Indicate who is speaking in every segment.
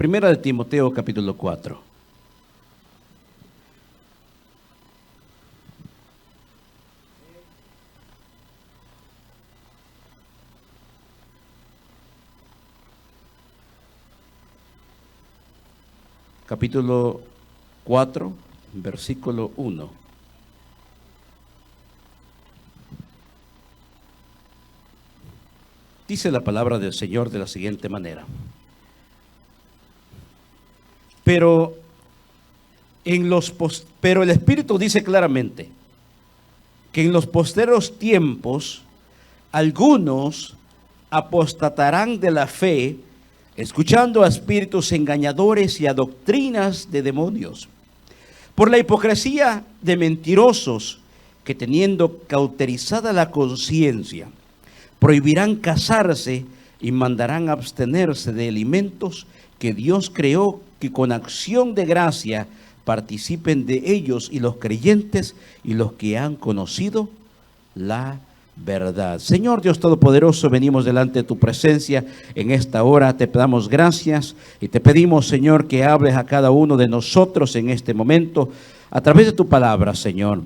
Speaker 1: Primera de Timoteo, capítulo 4. Capítulo 4, versículo 1. Dice la palabra del Señor de la siguiente manera. Pero el Espíritu dice claramente que en los posteros tiempos algunos apostatarán de la fe, escuchando a espíritus engañadores y a doctrinas de demonios, por la hipocresía de mentirosos que, teniendo cauterizada la conciencia, prohibirán casarse y mandarán abstenerse de alimentos que Dios creó, que con acción de gracia participen de ellos y los creyentes y los que han conocido la verdad. Señor Dios Todopoderoso, venimos delante de tu presencia en esta hora, te damos gracias y te pedimos, Señor, que hables a cada uno de nosotros en este momento a través de tu palabra, Señor.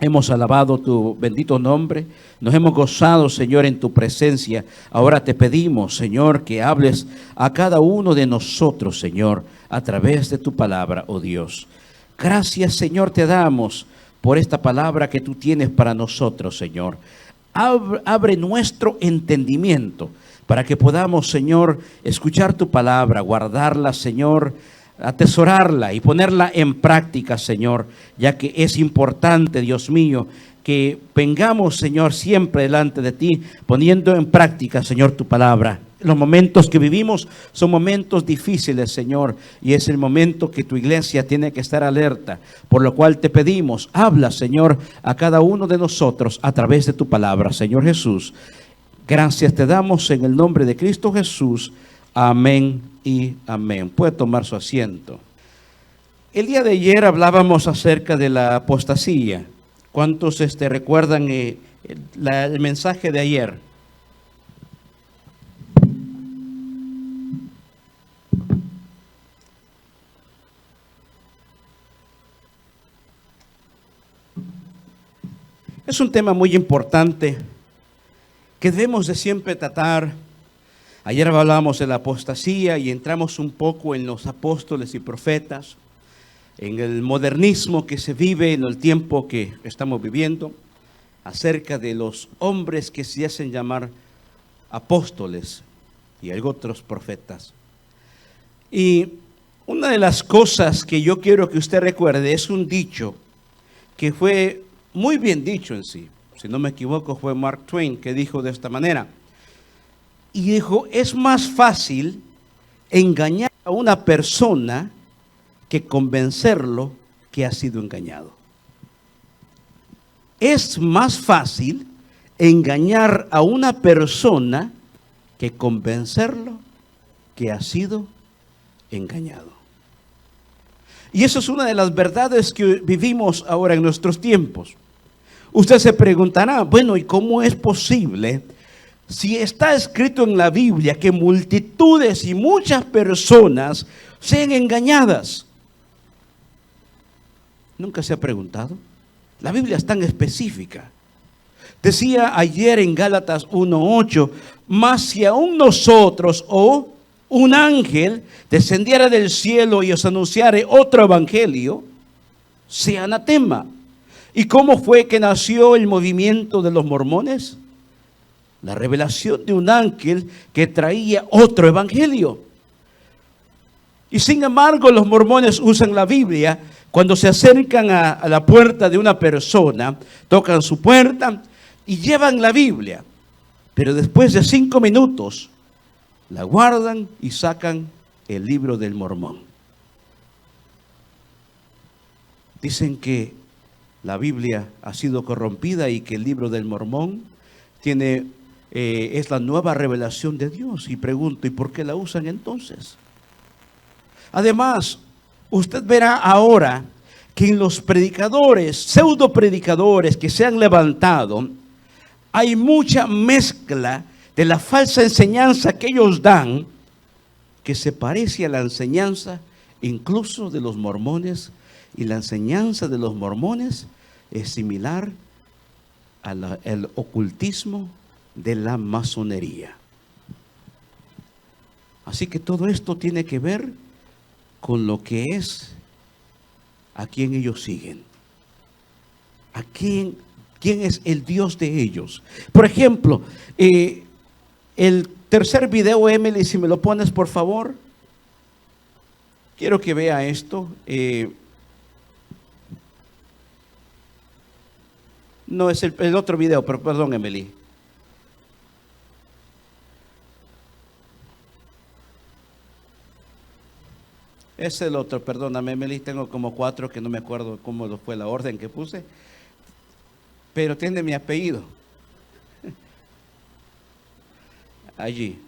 Speaker 1: Hemos alabado tu bendito nombre, nos hemos gozado, Señor, en tu presencia. Ahora te pedimos, Señor, que hables a cada uno de nosotros, Señor, a través de tu palabra, oh Dios. Gracias, Señor, te damos por esta palabra que tú tienes para nosotros, Señor. Abre nuestro entendimiento para que podamos, Señor, escuchar tu palabra, guardarla, Señor, atesorarla y ponerla en práctica, Señor, ya que es importante, Dios mío, que vengamos, Señor, siempre delante de ti, poniendo en práctica, Señor, tu palabra. Los momentos que vivimos son momentos difíciles, Señor, y es el momento que tu iglesia tiene que estar alerta, por lo cual te pedimos, habla, Señor, a cada uno de nosotros a través de tu palabra, Señor Jesús. Gracias te damos en el nombre de Cristo Jesús. Amén y amén. Puede tomar su asiento. El día de ayer hablábamos acerca de la apostasía. ¿Cuántos recuerdan el mensaje de ayer? Es un tema muy importante que debemos de siempre tratar. Ayer hablábamos de la apostasía y entramos un poco en los apóstoles y profetas, en el modernismo que se vive en el tiempo que estamos viviendo, acerca de los hombres que se hacen llamar apóstoles y hay otros profetas. Y una de las cosas que yo quiero que usted recuerde es un dicho que fue muy bien dicho en sí. Si no me equivoco, fue Mark Twain que dijo de esta manera. Y dijo, es más fácil engañar a una persona que convencerlo que ha sido engañado. Es más fácil engañar a una persona que convencerlo que ha sido engañado. Y eso es una de las verdades que vivimos ahora en nuestros tiempos. Usted se preguntará, bueno, ¿y cómo es posible? Si está escrito en la Biblia que multitudes y muchas personas sean engañadas. ¿Nunca se ha preguntado? La Biblia es tan específica. Decía ayer en Gálatas 1:8, mas si aún nosotros o un ángel descendiera del cielo y os anunciare otro evangelio, sea anatema. ¿Y cómo fue que nació el movimiento de los mormones? La revelación de un ángel que traía otro evangelio. Y sin embargo, los mormones usan la Biblia cuando se acercan a la puerta de una persona, tocan su puerta y llevan la Biblia. Pero después de 5 minutos, la guardan y sacan el libro del Mormón. Dicen que la Biblia ha sido corrompida y que el libro del Mormón es la nueva revelación de Dios. Y pregunto, ¿y por qué la usan entonces? Además, usted verá ahora que en los predicadores, pseudo predicadores que se han levantado, hay mucha mezcla de la falsa enseñanza que ellos dan, que se parece a la enseñanza incluso de los mormones, y la enseñanza de los mormones es similar al ocultismo de la masonería. Así que todo esto tiene que ver con lo que es a quien ellos siguen, a quién es el Dios de ellos. Por ejemplo, el tercer video, Emily, si me lo pones por favor. Quiero que vea esto. No es el otro video, pero perdón, Emily. Es el otro, perdóname, Emily. Tengo como 4 que no me acuerdo cómo fue la orden que puse, pero tiene mi apellido allí.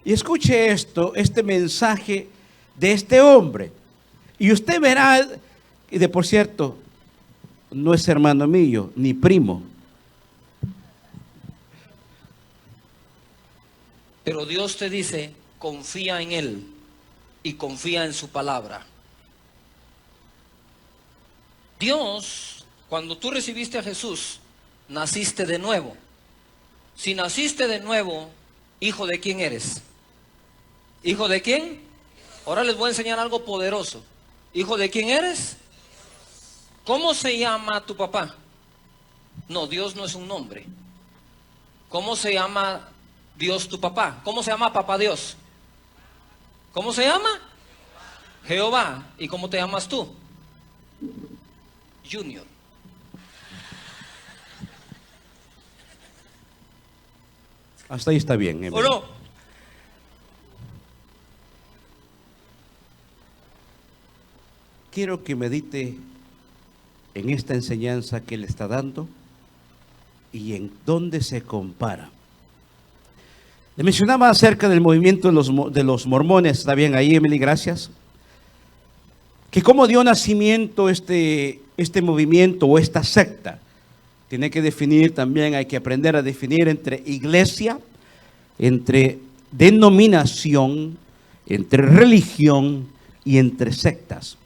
Speaker 1: Y escuche esto, este mensaje de este hombre, y usted verá, y de por cierto, no es hermano mío, ni primo.
Speaker 2: Pero Dios te dice, confía en Él y confía en su palabra. Dios, cuando tú recibiste a Jesús, naciste de nuevo. Si naciste de nuevo, ¿hijo de quién eres? ¿Hijo de quién? Ahora les voy a enseñar algo poderoso. ¿Hijo de quién eres? ¿Cómo se llama tu papá? No, Dios no es un nombre. ¿Cómo se llama Dios tu papá? ¿Cómo se llama papá Dios? ¿Cómo se llama? Jehová. ¿Y cómo te llamas tú? Junior.
Speaker 1: Hasta ahí está bien, Emily.
Speaker 2: ¿O no?
Speaker 1: Quiero que medite en esta enseñanza que le está dando y en dónde se compara. Le mencionaba acerca del movimiento de los mormones. ¿Está bien ahí, Emily? Gracias. Que cómo dio nacimiento este movimiento o esta secta. Tiene que definir también, hay que aprender a definir entre iglesia, entre denominación, entre religión y entre sectas.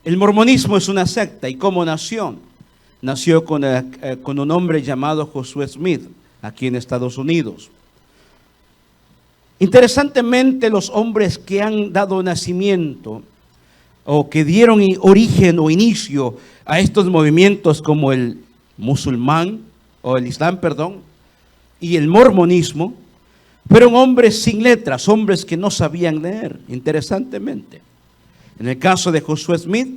Speaker 1: El mormonismo es una secta. ¿Y cómo nació? Nació con un hombre llamado Josué Smith, aquí en Estados Unidos. Interesantemente, los hombres que han dado nacimiento o que dieron origen o inicio a estos movimientos como el musulmán o el islam, perdón, y el mormonismo, fueron hombres sin letras, hombres que no sabían leer, interesantemente. En el caso de Josué Smith,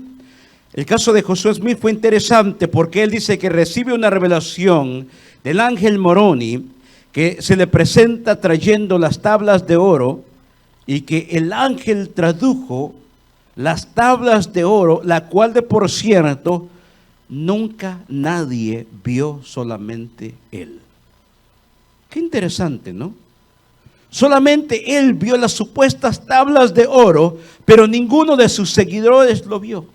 Speaker 1: fue interesante porque él dice que recibe una revelación del ángel Moroni que se le presenta trayendo las tablas de oro, y que el ángel tradujo las tablas de oro, la cual de por cierto nunca nadie vio, solamente él. Qué interesante, ¿no? Solamente él vio las supuestas tablas de oro, pero ninguno de sus seguidores lo vio.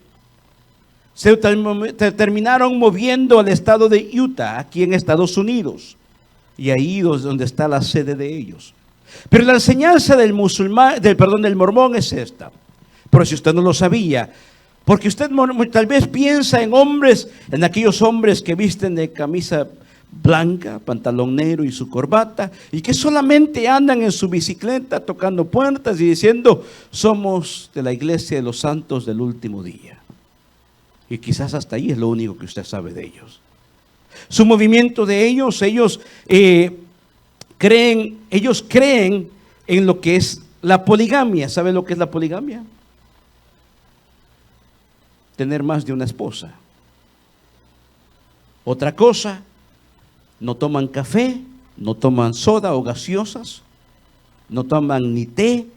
Speaker 1: Se terminaron moviendo al estado de Utah, aquí en Estados Unidos, y ahí es donde está la sede de ellos. Pero la enseñanza del mormón es esta. Pero si usted no lo sabía, porque usted tal vez piensa en aquellos hombres que visten de camisa blanca, pantalón negro y su corbata, y que solamente andan en su bicicleta tocando puertas y diciendo: somos de la iglesia de los santos del último día. Y quizás hasta ahí es lo único que usted sabe de ellos. Su movimiento de ellos creen en lo que es la poligamia. ¿Sabe lo que es la poligamia? Tener más de una esposa. Otra cosa, no toman café, no toman soda o gaseosas, no toman ni té,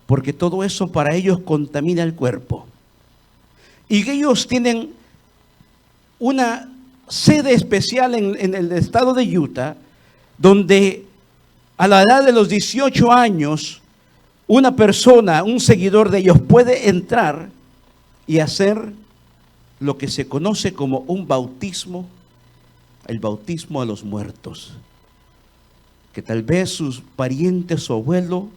Speaker 1: porque todo eso para ellos contamina el cuerpo. Y ellos tienen una sede especial en el estado de Utah, donde a la edad de los 18 años, una persona, un seguidor de ellos, puede entrar y hacer lo que se conoce como un bautismo, el bautismo a los muertos. Que tal vez sus parientes o abuelo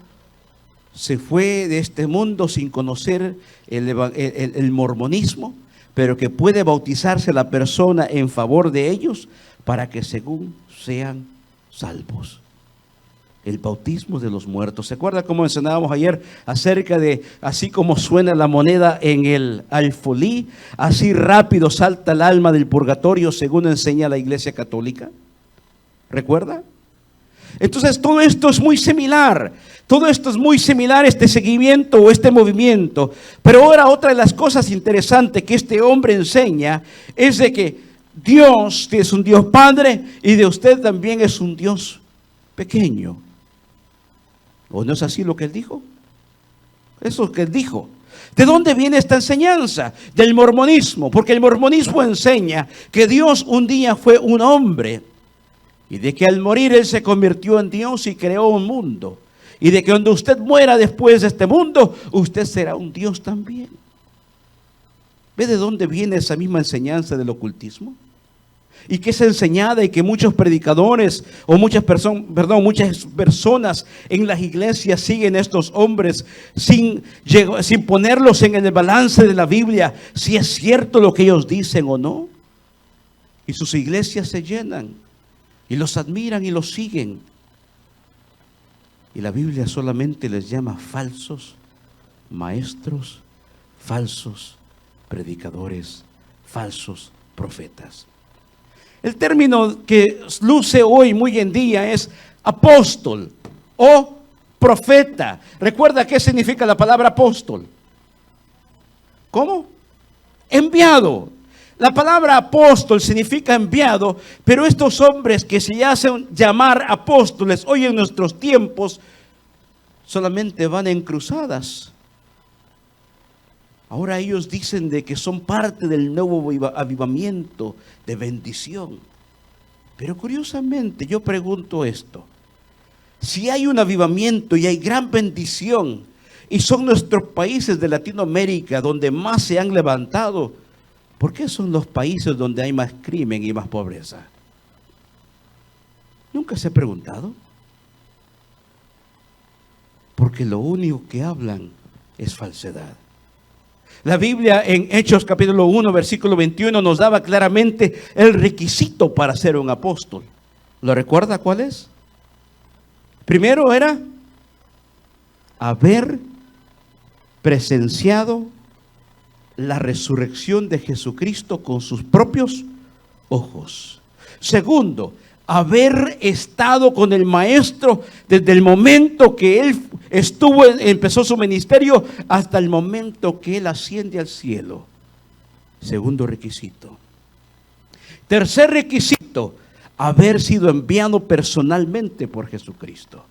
Speaker 1: se fue de este mundo sin conocer el mormonismo, pero que puede bautizarse la persona en favor de ellos para que según sean salvos. El bautismo de los muertos. ¿Se acuerda cómo mencionábamos ayer acerca de así como suena la moneda en el alfolí, así rápido salta el alma del purgatorio según enseña la Iglesia Católica? ¿Recuerda? Entonces todo esto es muy similar. Todo esto es muy similar, este seguimiento o este movimiento. Pero ahora otra de las cosas interesantes que este hombre enseña es de que Dios es un Dios Padre y de usted también es un Dios pequeño. ¿O no es así lo que él dijo? Eso es lo que él dijo. ¿De dónde viene esta enseñanza? Del mormonismo, porque el mormonismo enseña que Dios un día fue un hombre y de que al morir él se convirtió en Dios y creó un mundo. Y de que cuando usted muera después de este mundo, usted será un Dios también. ¿Ve de dónde viene esa misma enseñanza del ocultismo? Y que es enseñada y que muchos predicadores o muchas personas en las iglesias siguen estos hombres sin ponerlos en el balance de la Biblia, si es cierto lo que ellos dicen o no. Y sus iglesias se llenan y los admiran y los siguen. Y la Biblia solamente les llama falsos maestros, falsos predicadores, falsos profetas. El término que luce hoy muy en día es apóstol o profeta. ¿Recuerda qué significa la palabra apóstol? ¿Cómo? Enviado. La palabra apóstol significa enviado, pero estos hombres que se hacen llamar apóstoles hoy en nuestros tiempos solamente van en cruzadas. Ahora ellos dicen de que son parte del nuevo avivamiento de bendición. Pero curiosamente yo pregunto esto: si hay un avivamiento y hay gran bendición, y son nuestros países de Latinoamérica donde más se han levantado, ¿por qué son los países donde hay más crimen y más pobreza? ¿Nunca se ha preguntado? Porque lo único que hablan es falsedad. La Biblia en Hechos capítulo 1 versículo 21 nos daba claramente el requisito para ser un apóstol. ¿Lo recuerda cuál es? Primero era haber presenciado la resurrección de Jesucristo con sus propios ojos. Segundo, haber estado con el maestro desde el momento que él empezó su ministerio hasta el momento que él asciende al cielo. Segundo requisito. Tercer requisito, haber sido enviado personalmente por Jesucristo.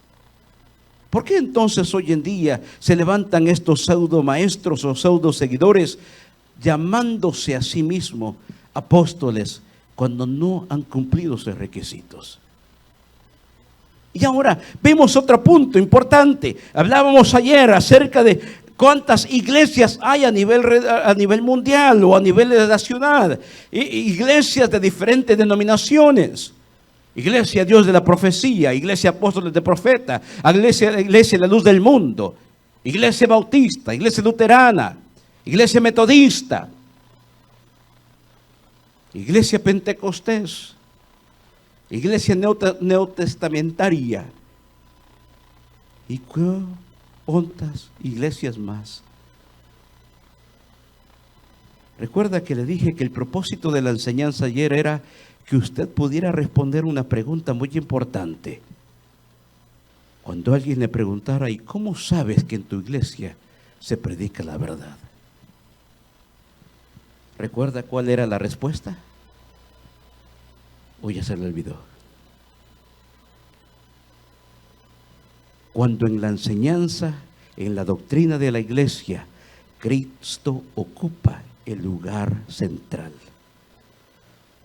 Speaker 1: ¿Por qué entonces hoy en día se levantan estos pseudo maestros o pseudo seguidores llamándose a sí mismos apóstoles cuando no han cumplido sus requisitos? Y ahora vemos otro punto importante. Hablábamos ayer acerca de cuántas iglesias hay a nivel mundial o a nivel nacional. Iglesias de diferentes denominaciones. Iglesia Dios de la Profecía, Iglesia Apóstoles de Profeta, Iglesia La Luz del Mundo, Iglesia Bautista, Iglesia Luterana, Iglesia Metodista, Iglesia Pentecostés, Iglesia Neotestamentaria y cuántas iglesias más. Recuerda que le dije que el propósito de la enseñanza ayer era que usted pudiera responder una pregunta muy importante. Cuando alguien le preguntara: ¿y cómo sabes que en tu iglesia se predica la verdad? ¿Recuerda cuál era la respuesta? O ya se le olvidó. Cuando en la enseñanza, en la doctrina de la iglesia, Cristo ocupa el lugar central,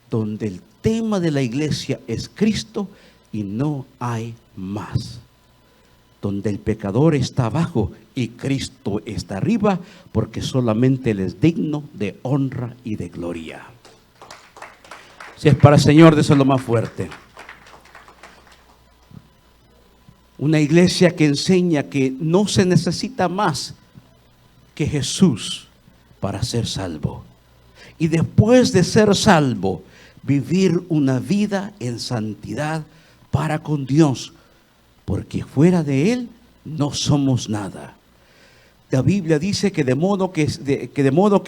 Speaker 1: donde el tema de la iglesia es Cristo y no hay más, donde el pecador está abajo y Cristo está arriba, porque solamente Él es digno de honra y de gloria. Si es para el Señor, déselo más fuerte. Una iglesia que enseña que no se necesita más que Jesús para ser salvo. Y después de ser salvo, vivir una vida en santidad para con Dios, porque fuera de Él no somos nada. La Biblia dice que de modo que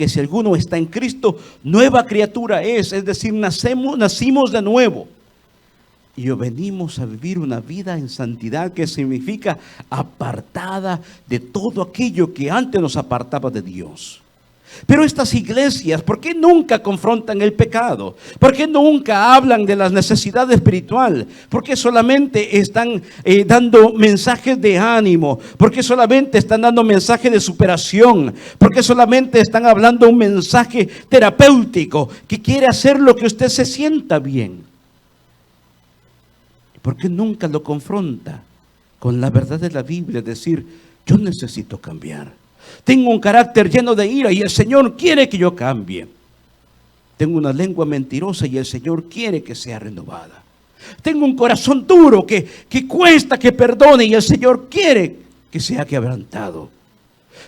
Speaker 1: si alguno está en Cristo, nueva criatura es decir, nacimos de nuevo. Y venimos a vivir una vida en santidad, que significa apartada de todo aquello que antes nos apartaba de Dios. Pero estas iglesias, ¿por qué nunca confrontan el pecado? ¿Por qué nunca hablan de la necesidad espiritual? ¿Por qué solamente están dando mensajes de ánimo? ¿Por qué solamente están dando mensajes de superación? ¿Por qué solamente están hablando un mensaje terapéutico que quiere hacer lo que usted se sienta bien? ¿Por qué nunca lo confronta con la verdad de la Biblia? Es decir, yo necesito cambiar. Tengo un carácter lleno de ira y el Señor quiere que yo cambie. Tengo una lengua mentirosa y el Señor quiere que sea renovada. Tengo un corazón duro que cuesta que perdone y el Señor quiere que sea quebrantado.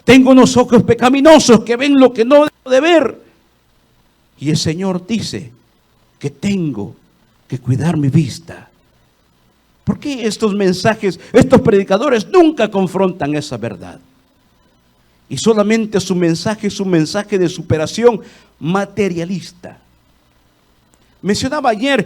Speaker 1: Tengo unos ojos pecaminosos que ven lo que no debo de ver. Y el Señor dice que tengo que cuidar mi vista. ¿Por qué estos mensajes, estos predicadores nunca confrontan esa verdad? Y solamente su mensaje es un mensaje de superación materialista. Mencionaba ayer,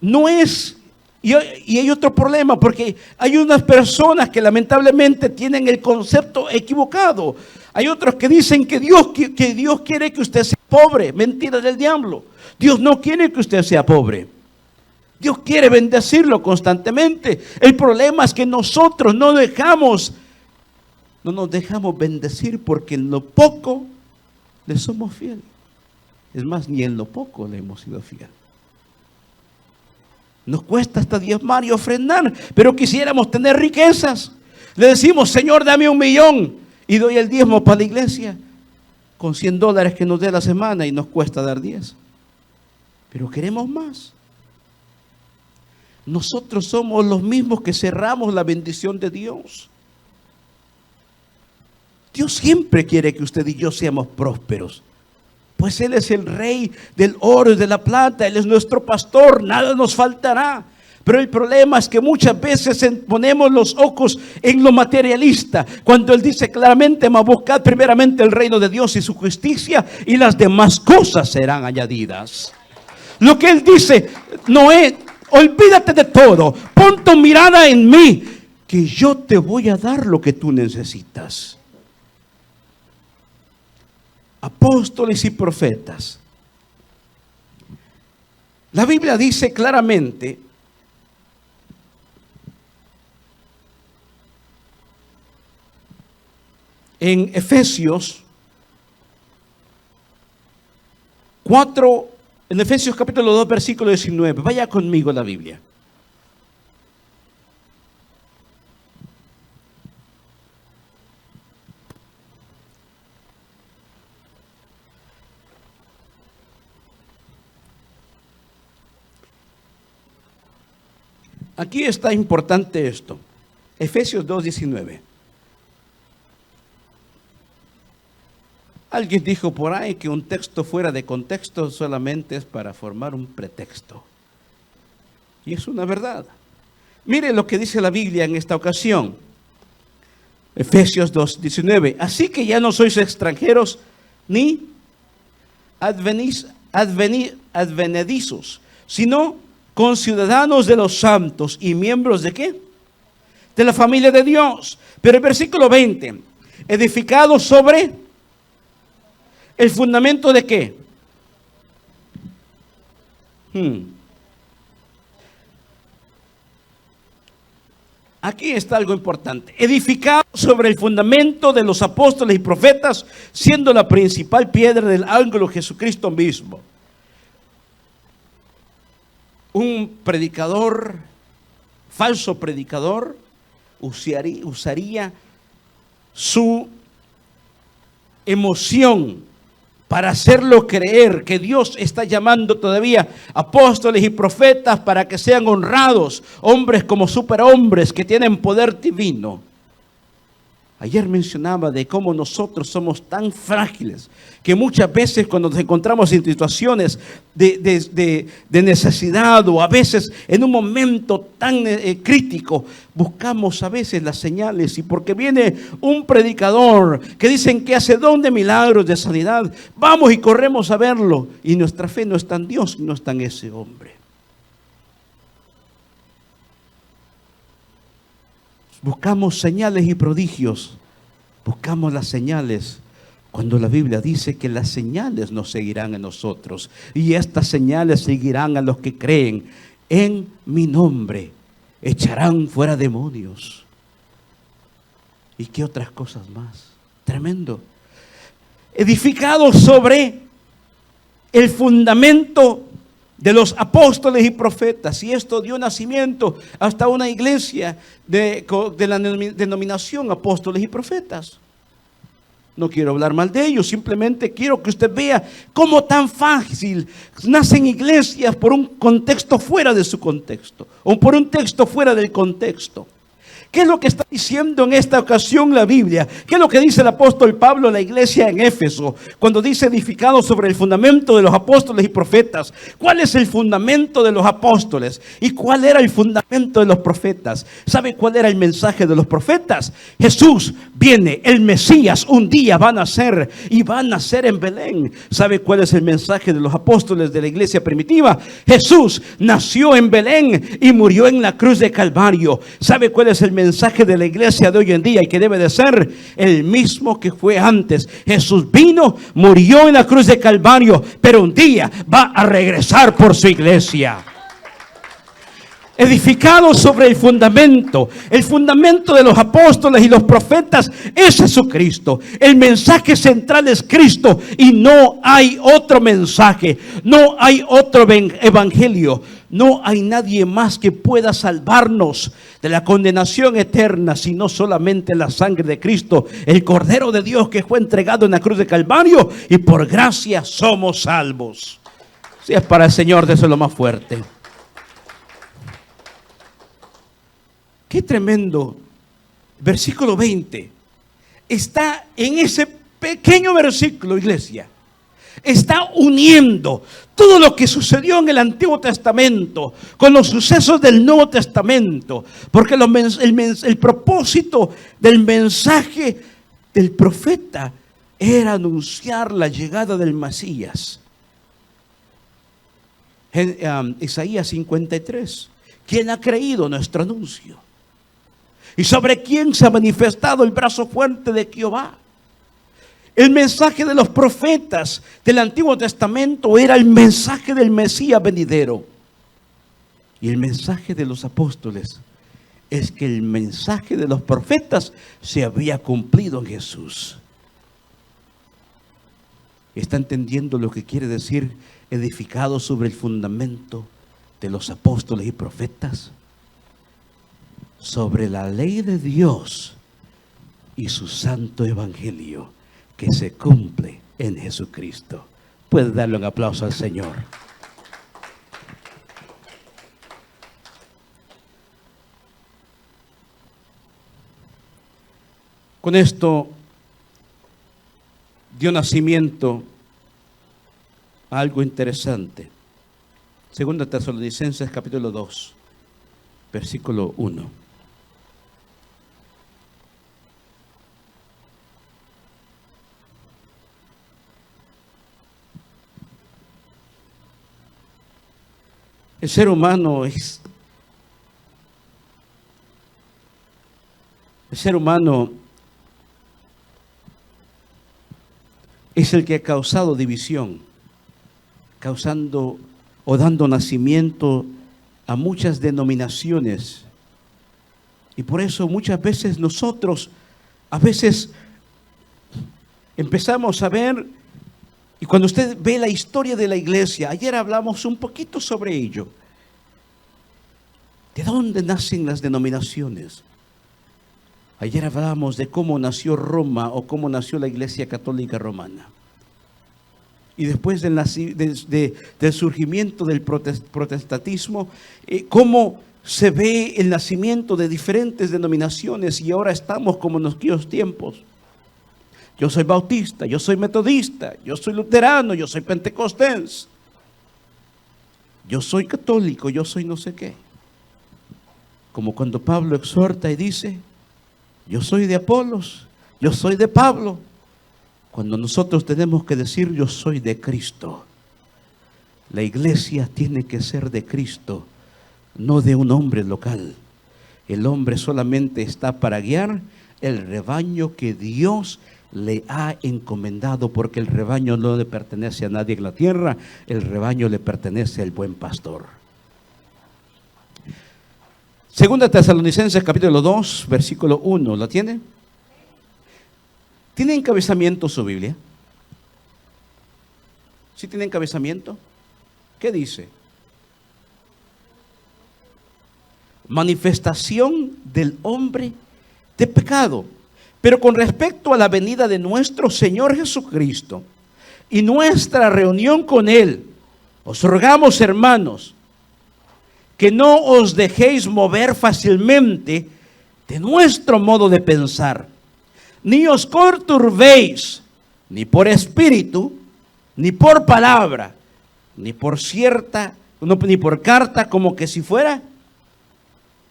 Speaker 1: no es, y hay otro problema, porque hay unas personas que lamentablemente tienen el concepto equivocado. Hay otros que dicen que Dios quiere que usted sea pobre. Mentira del diablo. Dios no quiere que usted sea pobre. Dios quiere bendecirlo constantemente. El problema es que nosotros no nos dejamos bendecir, porque en lo poco le somos fieles. Es más, ni en lo poco le hemos sido fieles. Nos cuesta hasta diezmar y ofrendar, pero quisiéramos tener riquezas. Le decimos, Señor, dame 1 millón y doy el diezmo para la iglesia con $100 que nos dé la semana y nos cuesta dar 10. Pero queremos más. Nosotros somos los mismos que cerramos la bendición de Dios. Dios siempre quiere que usted y yo seamos prósperos, pues Él es el Rey del oro y de la plata. Él es nuestro pastor, nada nos faltará. Pero el problema es que muchas veces ponemos los ojos en lo materialista, cuando Él dice claramente: mas buscad primeramente el reino de Dios y su justicia, y las demás cosas serán añadidas. Lo que Él dice no es: olvídate de todo, pon tu mirada en mí, que yo te voy a dar lo que tú necesitas. Apóstoles y profetas. La Biblia dice claramente en Efesios 4, en Efesios capítulo 2, versículo 19. Vaya conmigo a la Biblia. Aquí está importante esto. Efesios 2:19. Alguien dijo por ahí que un texto fuera de contexto solamente es para formar un pretexto. Y es una verdad. Mire lo que dice la Biblia en esta ocasión. Efesios 2:19. Así que ya no sois extranjeros ni advenedizos, sino conciudadanos de los santos y miembros ¿de qué? De la familia de Dios. Pero el versículo 20, edificados sobre el fundamento ¿de qué? Aquí está algo importante. Edificados sobre el fundamento de los apóstoles y profetas, siendo la principal piedra del ángulo Jesucristo mismo. Un predicador, falso predicador, usaría su emoción para hacerlo creer que Dios está llamando todavía apóstoles y profetas para que sean honrados, hombres como superhombres que tienen poder divino. Ayer mencionaba de cómo nosotros somos tan frágiles que muchas veces cuando nos encontramos en situaciones de necesidad o a veces en un momento tan crítico, buscamos a veces las señales, y porque viene un predicador que dicen que hace don de milagros, de sanidad, vamos y corremos a verlo, y nuestra fe no está en Dios, no está en ese hombre. Buscamos señales y prodigios. Buscamos las señales cuando la Biblia dice que las señales nos seguirán a nosotros. Y estas señales seguirán a los que creen. En mi nombre echarán fuera demonios. ¿Y qué otras cosas más? Tremendo. Edificados sobre el fundamento de los apóstoles y profetas, y esto dio nacimiento hasta una iglesia de la denominación apóstoles y profetas. No quiero hablar mal de ellos, simplemente quiero que usted vea cómo tan fácil nacen iglesias por un contexto fuera de su contexto, o por un texto fuera del contexto. ¿Qué es lo que está diciendo en esta ocasión la Biblia? ¿Qué es lo que dice el apóstol Pablo a la iglesia en Éfeso cuando dice edificado sobre el fundamento de los apóstoles y profetas? ¿Cuál es el fundamento de los apóstoles? ¿Y cuál era el fundamento de los profetas? ¿Sabe cuál era el mensaje de los profetas? Jesús viene, el Mesías un día va a nacer, y va a nacer en Belén. ¿Sabe cuál es el mensaje de los apóstoles de la iglesia primitiva? Jesús nació en Belén y murió en la cruz de Calvario. ¿Sabe cuál es el mensaje de la iglesia de hoy en día y que debe de ser el mismo que fue antes? Jesús vino, murió en la cruz de Calvario, pero un día va a regresar por su iglesia. Edificado sobre el fundamento de los apóstoles y los profetas es Jesucristo. El mensaje central es Cristo y no hay otro mensaje, no hay otro evangelio. No hay nadie más que pueda salvarnos de la condenación eterna, sino solamente la sangre de Cristo, el Cordero de Dios que fue entregado en la cruz de Calvario, y por gracia somos salvos. Si es para el Señor, déselo más fuerte. Qué tremendo. Versículo 20. Está en ese pequeño versículo, iglesia. Está uniendo todo lo que sucedió en el Antiguo Testamento con los sucesos del Nuevo Testamento. Porque el propósito del mensaje del profeta era anunciar la llegada del Mesías. En Isaías 53. ¿Quién ha creído nuestro anuncio? ¿Y sobre quién se ha manifestado el brazo fuerte de Jehová? El mensaje de los profetas del Antiguo Testamento era el mensaje del Mesías venidero. Y el mensaje de los apóstoles es que el mensaje de los profetas se había cumplido en Jesús. ¿Está entendiendo lo que quiere decir edificado sobre el fundamento de los apóstoles y profetas? Sobre la ley de Dios y su santo evangelio que se cumple en Jesucristo. Puede darle un aplauso al Señor. Con esto dio nacimiento a algo interesante. Segunda Tesalonicenses capítulo 2, versículo 1. El ser humano es el que ha causado división, causando o dando nacimiento a muchas denominaciones. Y por eso muchas veces nosotros, empezamos a ver, y cuando usted ve la historia de la iglesia, ayer hablamos un poquito sobre ello. ¿De dónde nacen las denominaciones? Ayer hablamos de cómo nació Roma o cómo nació la Iglesia Católica Romana. y después del surgimiento del protestantismo, cómo se ve el nacimiento de diferentes denominaciones y ahora estamos como en aquellos tiempos. Yo soy bautista, yo soy metodista, yo soy luterano, yo soy pentecostés, yo soy católico, yo soy no sé qué. Como cuando Pablo exhorta y dice, yo soy de Apolos, yo soy de Pablo. Cuando nosotros tenemos que decir, yo soy de Cristo. La iglesia tiene que ser de Cristo, no de un hombre local. El hombre solamente está para guiar el rebaño que Dios le ha encomendado, porque el rebaño no le pertenece a nadie en la tierra, el rebaño le pertenece al buen pastor. Segunda Tesalonicenses capítulo 2, versículo 1, ¿la tiene? ¿Tiene encabezamiento su Biblia? ¿Sí tiene encabezamiento? ¿Qué dice? Manifestación del hombre de pecado. Pero con respecto a la venida de nuestro Señor Jesucristo y nuestra reunión con Él, os rogamos, hermanos, que no os dejéis mover fácilmente de nuestro modo de pensar, ni os conturbéis, ni por espíritu, ni por palabra, ni por carta, como que si fuera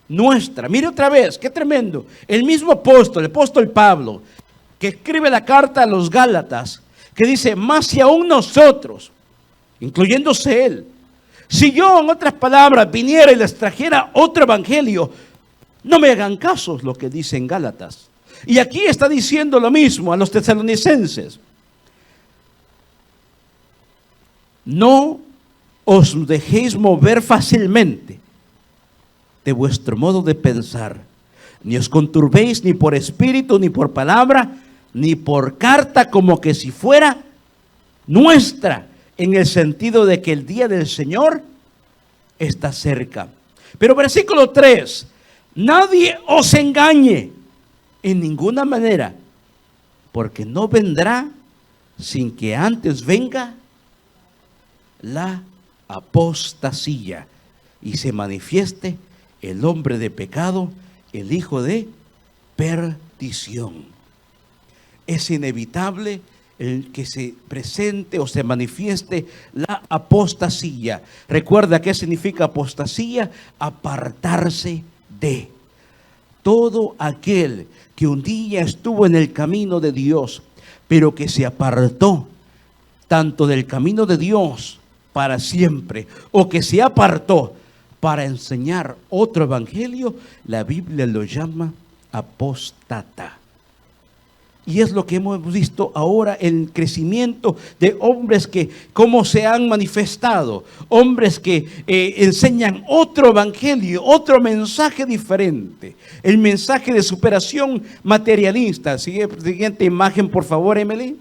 Speaker 1: nuestra. Mire otra vez, qué tremendo. El mismo apóstol, el apóstol Pablo, que escribe la carta a los Gálatas, que dice, más si aún nosotros, incluyéndose él, si yo, en otras palabras, viniera y les trajera otro evangelio, no me hagan caso lo que dice en Gálatas. Y aquí está diciendo lo mismo a los tesalonicenses. No os dejéis mover fácilmente de vuestro modo de pensar, ni os conturbéis ni por espíritu, ni por palabra, ni por carta, como que si fuera nuestra, en el sentido de que el día del Señor está cerca. Pero versículo 3, nadie os engañe en ninguna manera, porque no vendrá sin que antes venga la apostasía y se manifieste el hombre de pecado, el hijo de perdición. Es inevitable el que se presente o se manifieste la apostasía. Recuerda qué significa apostasía: apartarse de. Todo aquel que un día estuvo en el camino de Dios, pero que se apartó tanto del camino de Dios para siempre, o que se apartó para enseñar otro evangelio, la Biblia lo llama apóstata. Y es lo que hemos visto ahora, el crecimiento de hombres que, cómo se han manifestado, hombres que enseñan otro evangelio, otro mensaje diferente, el mensaje de superación materialista. Siguiente imagen, por favor, Emily.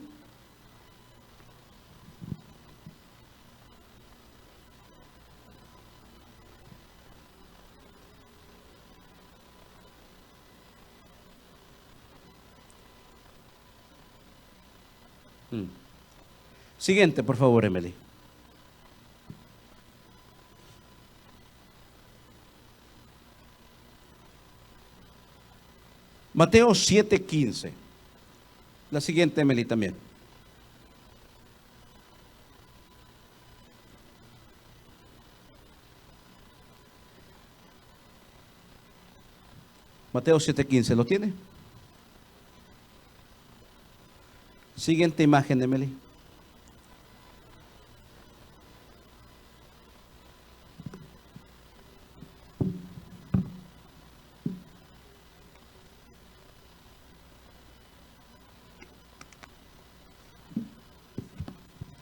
Speaker 1: Siguiente, por favor, Emily. Mateo 7:15. La siguiente, Emily, también. Mateo 7:15, ¿lo tiene? Siguiente imagen, Emily.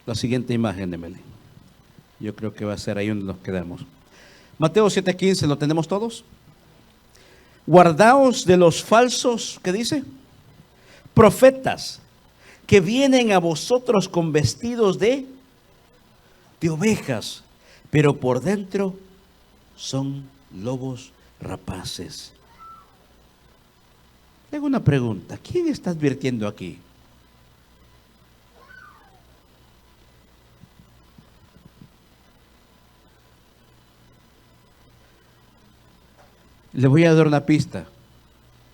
Speaker 1: La siguiente imagen, Emily. Yo creo que va a ser ahí donde nos quedamos. Mateo 7:15, ¿lo tenemos todos? Guardaos de los falsos, ¿qué dice? Profetas, que vienen a vosotros con vestidos de ovejas, pero por dentro son lobos rapaces. Tengo una pregunta. ¿Quién está advirtiendo aquí? Le voy a dar una pista.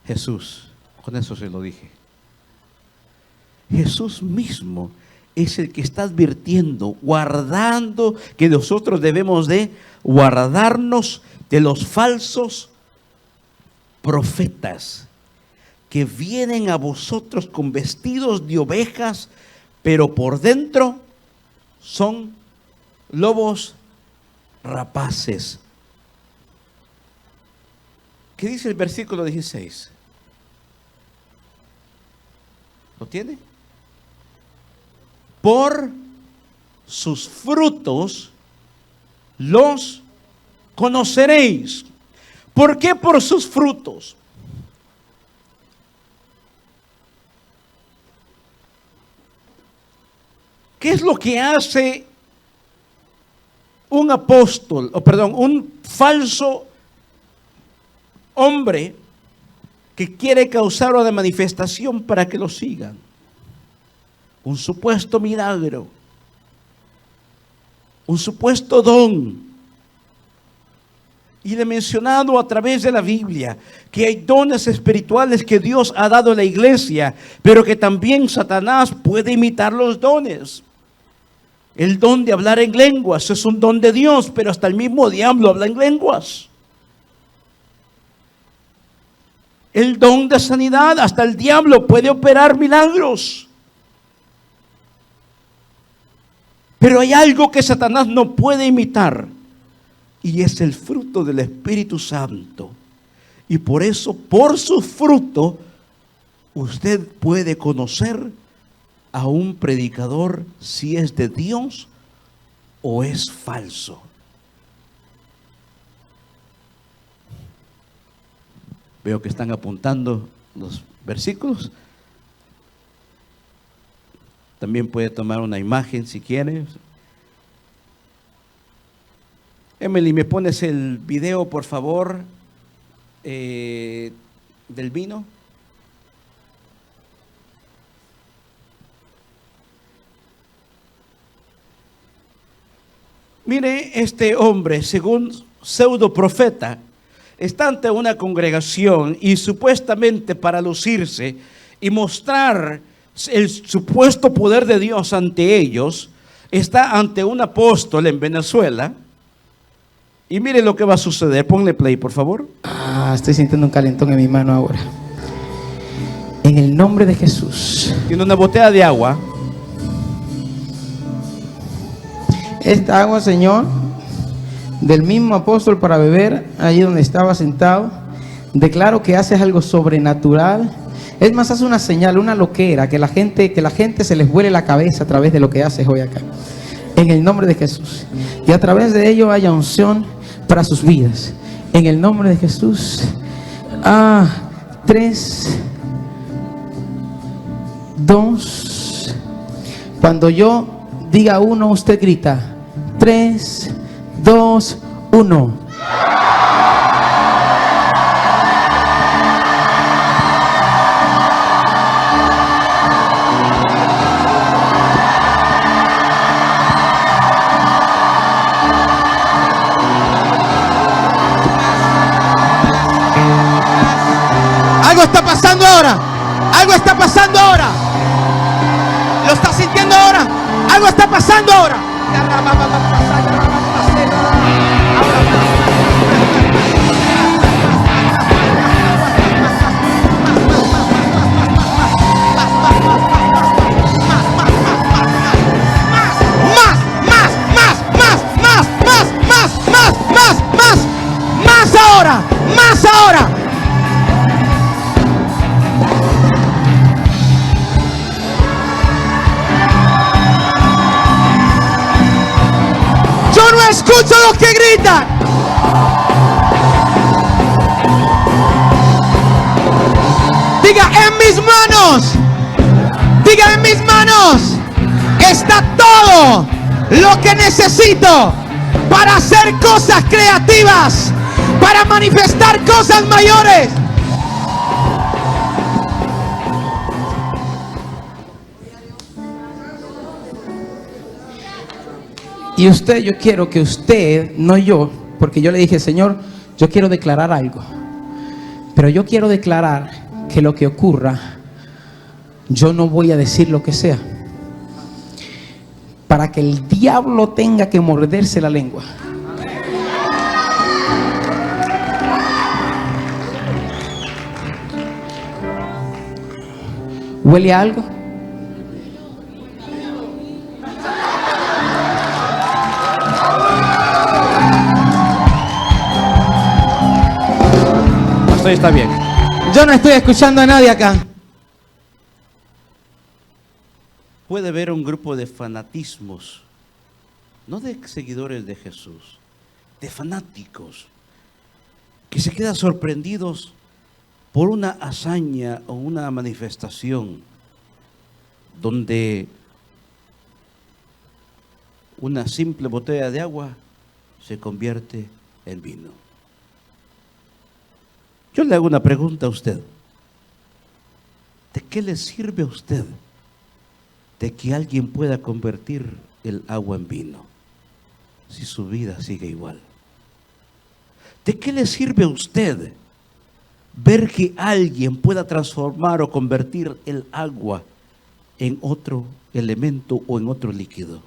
Speaker 1: Jesús, con eso se lo dije. Jesús mismo es el que está advirtiendo, guardando, que nosotros debemos de guardarnos de los falsos profetas que vienen a vosotros con vestidos de ovejas, pero por dentro son lobos rapaces. ¿Qué dice el versículo 16? ¿Lo tiene? Por sus frutos los conoceréis. ¿Por qué por sus frutos? ¿Qué es lo que hace un apóstol, un falso hombre que quiere causar una manifestación para que lo sigan? Un supuesto milagro, un supuesto don. Y le he mencionado a través de la Biblia que hay dones espirituales que Dios ha dado a la iglesia, pero que también Satanás puede imitar los dones. El don de hablar en lenguas es un don de Dios, pero hasta el mismo diablo habla en lenguas. El don de sanidad, hasta el diablo puede operar milagros. Pero hay algo que Satanás no puede imitar, y es el fruto del Espíritu Santo. Y por eso, por su fruto, usted puede conocer a un predicador si es de Dios o es falso. Veo que están apuntando los versículos. También puede tomar una imagen si quiere. Emily, ¿me pones el video, por favor, del vino? Mire, este hombre, según pseudo profeta, está ante una congregación y supuestamente para lucirse y mostrar el supuesto poder de Dios ante ellos, está ante un apóstol en Venezuela. Y mire lo que va a suceder. Ponle play, por favor.
Speaker 3: Estoy sintiendo un calentón en mi mano ahora. En el nombre de Jesús.
Speaker 1: Tiene una botella de agua.
Speaker 3: Esta agua, Señor, del mismo apóstol para beber, allí donde estaba sentado, declaro que haces algo sobrenatural. Es más, hace una señal, una loquera, que la gente se les vuele la cabeza a través de lo que haces hoy acá. En el nombre de Jesús. Y a través de ello haya unción para sus vidas. En el nombre de Jesús. 3, 2. Cuando yo diga 1, usted grita. 3, 2, 1. Algo está pasando ahora. Algo está pasando ahora. Lo está sintiendo ahora. Algo está pasando ahora. Más ahora. Más ahora. Yo no escucho los que gritan. Diga, en mis manos. Diga, en mis manos está todo lo que necesito para hacer cosas creativas, para manifestar cosas mayores. Y usted, yo quiero que usted, no yo, porque yo le dije, Señor, yo quiero declarar algo. Pero yo quiero declarar que lo que ocurra, yo no voy a decir lo que sea, para que el diablo tenga que morderse la lengua. ¿Huele a algo?
Speaker 1: Está bien.
Speaker 3: Yo no estoy escuchando a nadie acá.
Speaker 1: Puede haber un grupo de fanatismos, no de seguidores de Jesús, de fanáticos, que se quedan sorprendidos por una hazaña o una manifestación donde una simple botella de agua se convierte en vino. Yo le hago una pregunta a usted. ¿De qué le sirve a usted de que alguien pueda convertir el agua en vino si su vida sigue igual? ¿De qué le sirve a usted ver que alguien pueda transformar o convertir el agua en otro elemento o en otro líquido?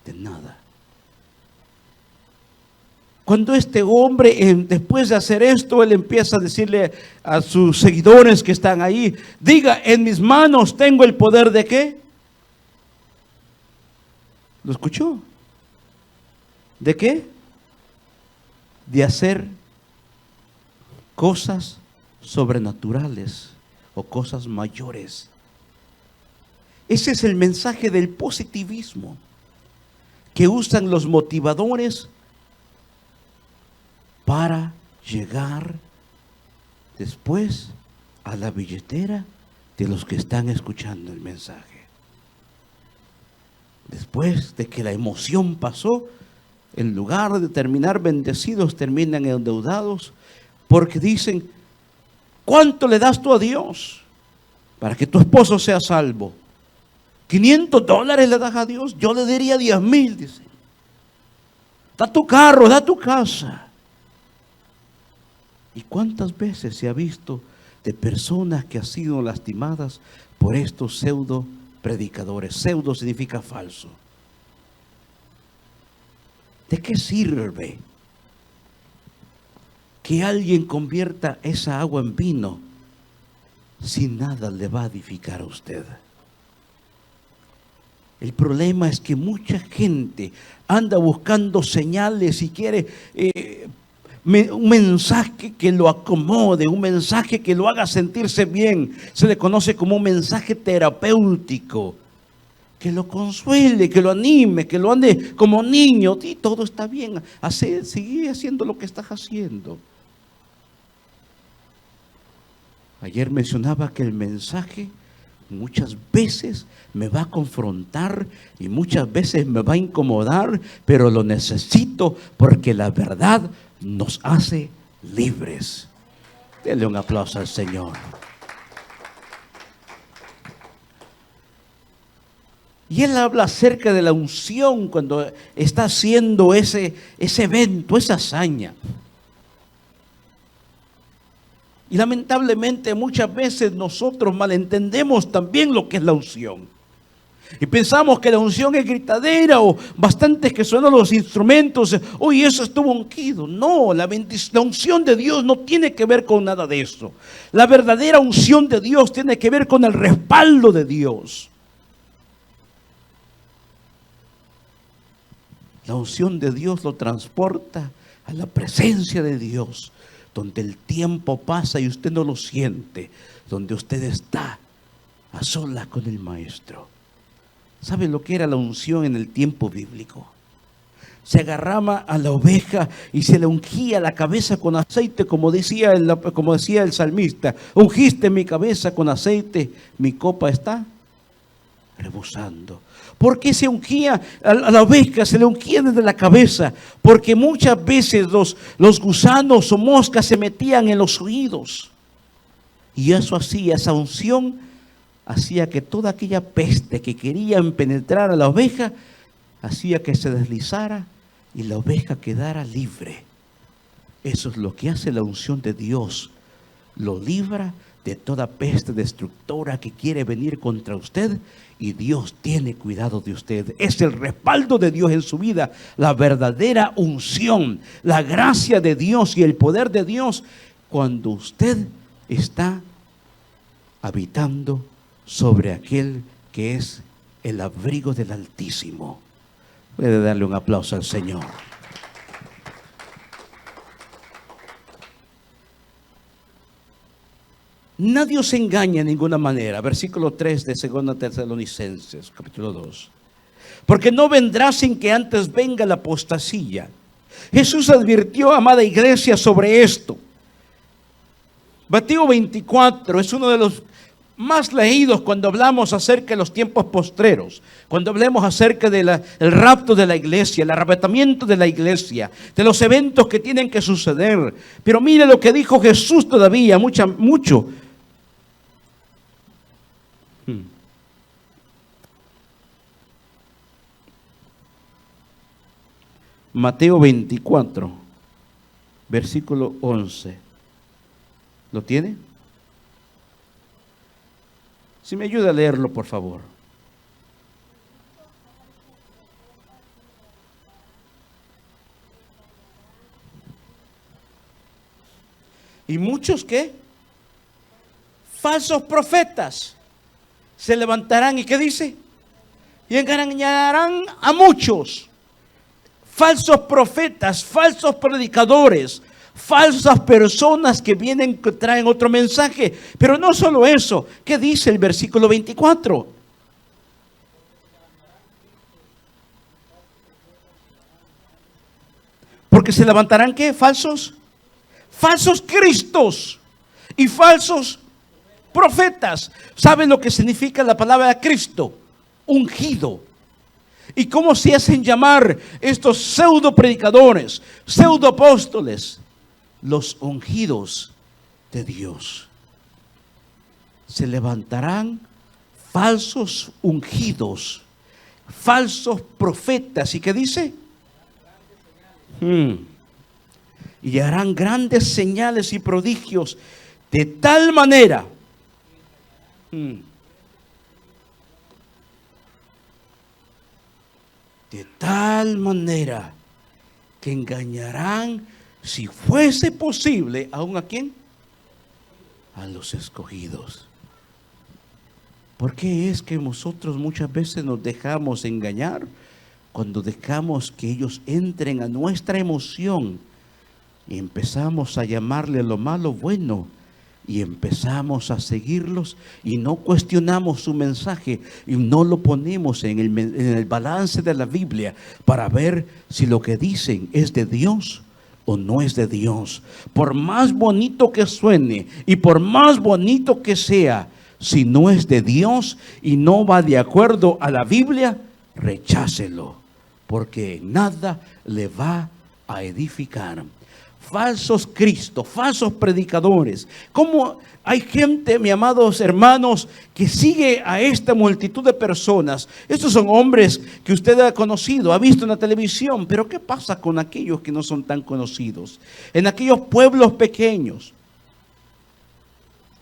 Speaker 1: De nada. Cuando este hombre, después de hacer esto, él empieza a decirle a sus seguidores que están ahí, diga, en mis manos tengo el poder de ¿qué? ¿Lo escuchó? ¿De qué? De hacer cosas sobrenaturales o cosas mayores. Ese es el mensaje del positivismo que usan los motivadores para llegar después a la billetera de los que están escuchando el mensaje. Después de que la emoción pasó, en lugar de terminar bendecidos, terminan endeudados, porque dicen, ¿cuánto le das tú a Dios para que tu esposo sea salvo? $500 le das a Dios, yo le diría 10,000, dicen. Da tu carro, da tu casa. ¿Y cuántas veces se ha visto de personas que han sido lastimadas por estos pseudo predicadores? Pseudo significa falso. ¿De qué sirve que alguien convierta esa agua en vino si nada le va a edificar a usted? El problema es que mucha gente anda buscando señales y quiere un mensaje que lo acomode, un mensaje que lo haga sentirse bien. Se le conoce como un mensaje terapéutico, que lo consuele, que lo anime, que lo ande como niño. Y todo está bien, sigue haciendo lo que estás haciendo. Ayer mencionaba que el mensaje muchas veces me va a confrontar y muchas veces me va a incomodar, pero lo necesito porque la verdad nos hace libres. Denle un aplauso al Señor. Y él habla acerca de la unción cuando está haciendo ese evento, esa hazaña. Y lamentablemente muchas veces nosotros malentendemos también lo que es la unción. Y pensamos que la unción es gritadera o bastantes que suenan los instrumentos. Oye, eso estuvo ungido. No, la unción de Dios no tiene que ver con nada de eso. La verdadera unción de Dios tiene que ver con el respaldo de Dios. La unción de Dios lo transporta a la presencia de Dios, donde el tiempo pasa y usted no lo siente, donde usted está a solas con el Maestro. ¿Sabe lo que era la unción en el tiempo bíblico? Se agarraba a la oveja y se le ungía la cabeza con aceite, como decía el salmista. Ungiste mi cabeza con aceite, mi copa está rebosando. ¿Por qué se ungía a la oveja? Se le ungía desde la cabeza, porque muchas veces los gusanos o moscas se metían en los oídos. Y eso hacía, esa unción hacía que toda aquella peste que querían penetrar a la oveja, hacía que se deslizara y la oveja quedara libre. Eso es lo que hace la unción de Dios lo libra de toda peste destructora que quiere venir contra usted, y Dios tiene cuidado de usted. Es el respaldo de Dios en su vida, la verdadera unción, la gracia de Dios y el poder de Dios cuando usted está habitando sobre aquel que es el abrigo del Altísimo. Puede darle un aplauso al Señor. Nadie os engaña en ninguna manera. Versículo 3 de 2 Tesalonicenses, capítulo 2. Porque no vendrá sin que antes venga la apostasía. Jesús advirtió, amada iglesia, sobre esto. Mateo 24 es uno de los más leídos cuando hablamos acerca de los tiempos postreros, cuando hablemos acerca del rapto de la iglesia, el arrebatamiento de la iglesia, de los eventos que tienen que suceder. Pero mire lo que dijo Jesús todavía, mucho. Mateo 24, versículo 11. ¿Lo tiene? Si me ayuda a leerlo, por favor. ¿Y muchos qué? Falsos profetas se levantarán, ¿y qué dice? Y engañarán a muchos. Falsos profetas, falsos predicadores, falsas personas que vienen, que traen otro mensaje. Pero no solo eso, ¿qué dice el versículo 24? Porque se levantarán ¿qué? Falsos cristos y falsos profetas. ¿Saben lo que significa la palabra Cristo? Ungido. ¿Y cómo se hacen llamar estos pseudo predicadores, pseudo apóstoles? Los ungidos de Dios. Se levantarán falsos ungidos, falsos profetas. ¿Y qué dice? Y harán grandes señales y prodigios de tal manera que engañarán, si fuese posible, ¿aún a quién? A los escogidos. ¿Por qué es que nosotros muchas veces nos dejamos engañar? Cuando dejamos que ellos entren a nuestra emoción y empezamos a llamarle lo malo bueno y empezamos a seguirlos y no cuestionamos su mensaje y no lo ponemos en el balance de la Biblia para ver si lo que dicen es de Dios o no es de Dios. Por más bonito que suene y por más bonito que sea, si no es de Dios y no va de acuerdo a la Biblia, rechácelo, porque nada le va a edificar. Falsos cristos, falsos predicadores. ¿Cómo hay gente, mis amados hermanos, que sigue a esta multitud de personas? Estos son hombres que usted ha conocido, ha visto en la televisión, pero ¿qué pasa con aquellos que no son tan conocidos? En aquellos pueblos pequeños,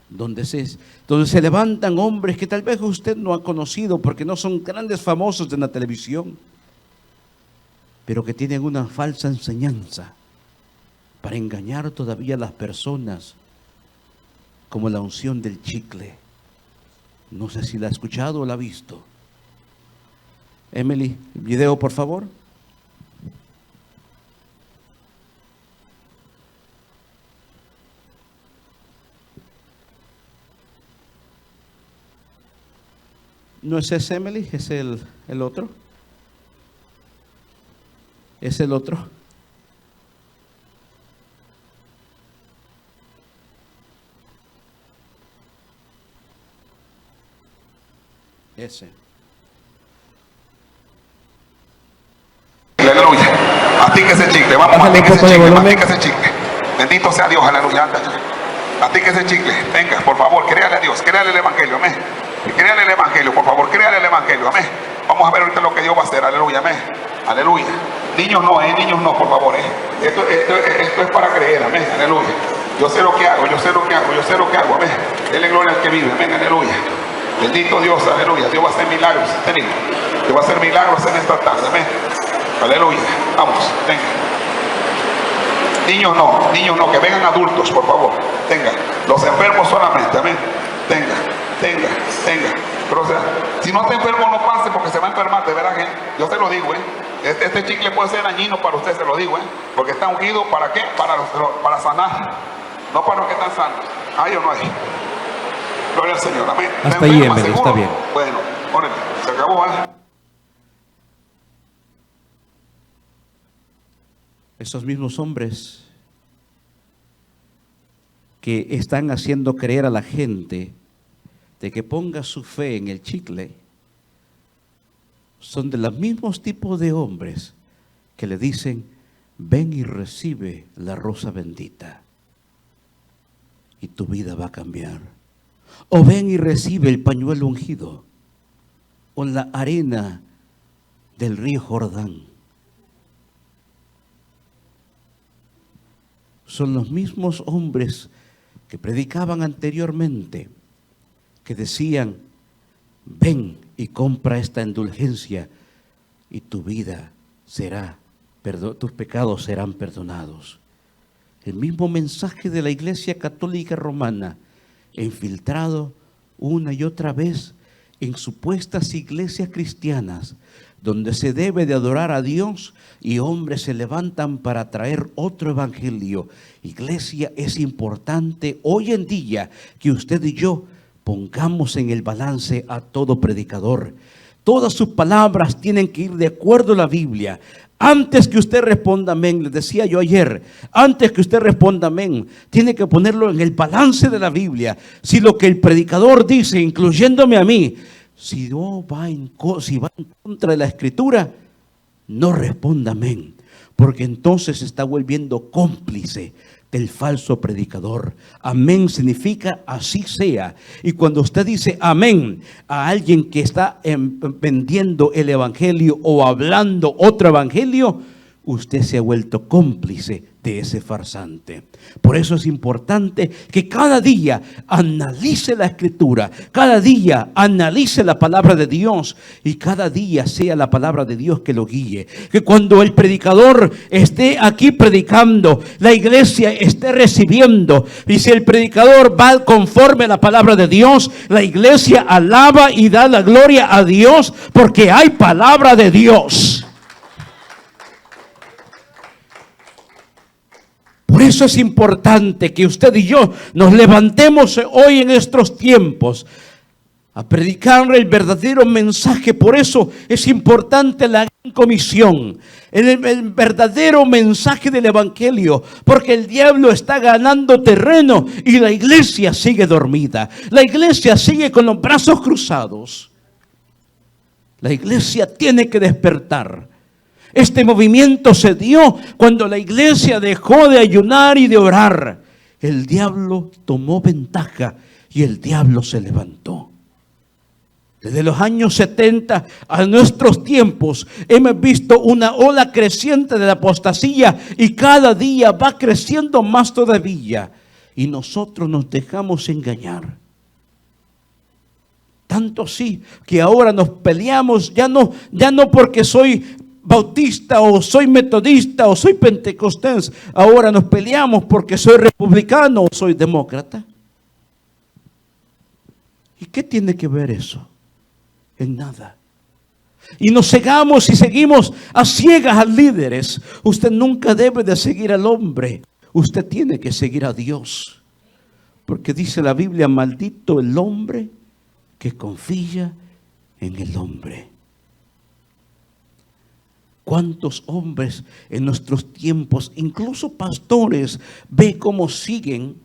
Speaker 1: donde se levantan hombres que tal vez usted no ha conocido porque no son grandes famosos en la televisión, pero que tienen una falsa enseñanza para engañar todavía a las personas, como la unción del chicle. No sé si la ha escuchado o la ha visto. Emily, video por favor. No es ese, Emily, es el otro. Es el otro. Ese.
Speaker 4: Aleluya. Mastique ese chicle. Vamos, mastique ese chicle. Mastique ese chicle. Bendito sea Dios. Aleluya. Mastique ese chicle. Venga, por favor, créale a Dios. Créale el evangelio. Amén. Créale el evangelio, por favor. Créale el evangelio. Amén. Vamos a ver ahorita lo que Dios va a hacer. Aleluya. Amén. Aleluya. Niños no, niños no, por favor. Esto es para creer. Amén. Aleluya. Yo sé lo que hago, yo sé lo que hago, yo sé lo que hago. Amén. Dele gloria al que vive. Amén, aleluya. Bendito Dios, aleluya. Dios va a hacer milagros. Dios va a hacer milagros en esta tarde. Amén. Aleluya. Vamos, venga. Niños no, que vengan adultos, por favor. Tenga. Los enfermos solamente. Amén. Tenga. Pero o sea, si no está enfermo no pase porque se va a enfermar, de verdad, gente. Yo se lo digo, Este chicle puede ser dañino para usted, se lo digo, porque está ungido ¿para qué? Para sanar, no para los que están sanos. ¿Hay o no hay? Gloria al Señor, amén.
Speaker 1: Hasta ahí, Emilio, está bien.
Speaker 4: Bueno, órale, se acabó, ¿vale?
Speaker 1: Esos mismos hombres que están haciendo creer a la gente de que ponga su fe en el chicle, son de los mismos tipos de hombres que le dicen, ven y recibe la rosa bendita y tu vida va a cambiar. O ven y recibe el pañuelo ungido o la arena del río Jordán. Son los mismos hombres que predicaban anteriormente, que decían, ven y compra esta indulgencia y tu vida será, tus pecados serán perdonados. El mismo mensaje de la Iglesia Católica Romana, infiltrado una y otra vez en supuestas iglesias cristianas, donde se debe de adorar a Dios y hombres se levantan para traer otro evangelio. Iglesia, es importante hoy en día que usted y yo pongamos en el balance a todo predicador. Todas sus palabras tienen que ir de acuerdo a la Biblia. Antes que usted responda amén, les decía yo ayer, antes que usted responda amén, tiene que ponerlo en el balance de la Biblia. Si lo que el predicador dice, incluyéndome a mí, si va en contra de la Escritura, no responda amén, porque entonces se está volviendo cómplice del falso predicador. Amén significa así sea. Y cuando usted dice amén a alguien que está vendiendo el evangelio o hablando otro evangelio, usted se ha vuelto cómplice de ese farsante. Por eso es importante que cada día analice la Escritura, cada día analice la palabra de Dios y cada día sea la palabra de Dios que lo guíe. Que cuando el predicador esté aquí predicando, la iglesia esté recibiendo, y si el predicador va conforme a la palabra de Dios, la iglesia alaba y da la gloria a Dios porque hay palabra de Dios. Por eso es importante que usted y yo nos levantemos hoy en estos tiempos a predicar el verdadero mensaje. Por eso es importante la gran comisión, el verdadero mensaje del evangelio, porque el diablo está ganando terreno y la iglesia sigue dormida. La iglesia sigue con los brazos cruzados. La iglesia tiene que despertar. Este movimiento se dio cuando la iglesia dejó de ayunar y de orar. El diablo tomó ventaja y el diablo se levantó. Desde los años 70 a nuestros tiempos hemos visto una ola creciente de la apostasía y cada día va creciendo más todavía. Y nosotros nos dejamos engañar. Tanto así que ahora nos peleamos, ya no porque soy bautista o soy metodista o soy pentecostés, ahora nos peleamos porque soy republicano o soy demócrata. ¿Y qué tiene que ver eso? En nada. Y nos cegamos y seguimos a ciegas a líderes. Usted nunca debe de seguir al hombre, usted tiene que seguir a Dios, porque dice la Biblia, maldito el hombre que confía en el hombre. ¿Cuántos hombres en nuestros tiempos, incluso pastores, ve cómo siguen